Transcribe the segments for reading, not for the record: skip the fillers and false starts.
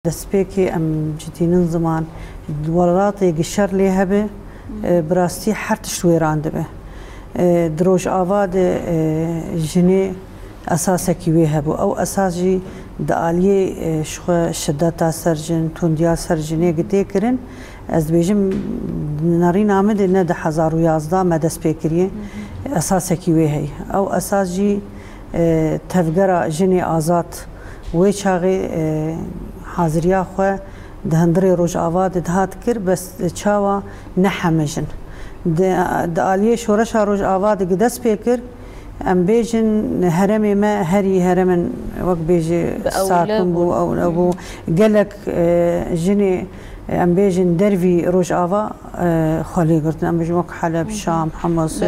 دەستپێکی ئەم جتینن زمان وڵاتێ گشەر لێ هەبێ بڕاستی هەر تشت وێران دەبێ درۆژ ئاوا ژنێ ئەساسێکی وێ هەبوو ئەو ئەساژی دەعالیێ شدەتا سەرجن توندیا سەرجنێ گتێکردن ئەس دەبێژم نەڕی نامدێ نەدە 2011 مە دەستپێکریە ئەساسێکی وێ هەی ئەو ئەساژی تەفگەرە ژنێ ئازاد وێ چاغێ حاضریا خو ده هندري روج آواد دهات كر بس چاوا نحمجن ده آلية شورشا روج آواد قدس بيكر ام بيجن هرمي ما هري هرمن وق بيجي ساكن بو او ابو قالك جني ام بيجن درفي روج آوا خالي قرتن ام بيجن وق حلب شام حمص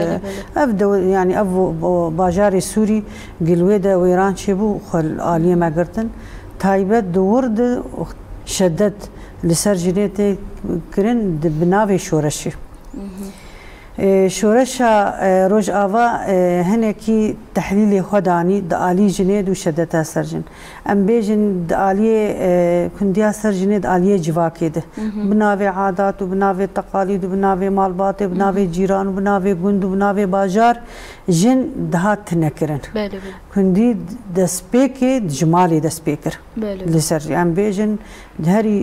ابدو يعني ابو باجاري سوري قلويدا ويران شبو خال آلية ما قرتن تایبەت دورد شدت لسر جنێتێ کرن بناوێ شۆرەشی شۆرەشە ڕۆژ ئاوا هەنێکی تەحلیلی خۆدانی دەعالی ژنێت و شەدەتە سەرژن ئەم بێژن دەعالیێ کوندیا سەر ژنێت ئالیە جیواکێدە بناوێ عادات و بناوێ تەقالید و بناوێ ماڵباتێ بناوێ جیران و بناوێ گوند و بناوێ باژار ژن دەهات تنەکردن کوندی دەستپێکێ جمالێ دەستپێکرد لەسەر ئەم بێژن هەری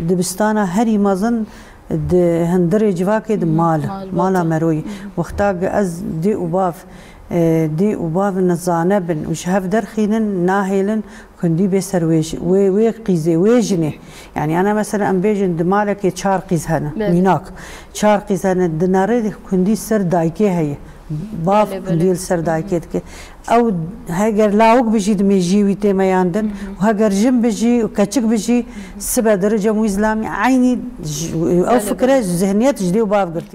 دبستانە هەری مەزن هندري جواكي مالا مروي وقتاق از دي وباف نزانه بن وش هف درخينن ناهيلن كندي بسر وي قيزي ويجني يعني انا مثلا ام بيجن دمالك چار قيز هنا ميناك چار قيز هنا دناري كندي سر دايكي هي باف ديل سر دايكيت او هاجر لاوك بجي دميجي تما ياندن وهاجر جنب بجي وكاتشك بجي 7 درجه مو اسلامي عيني او فكره ذهنيات جدي وباف قرتي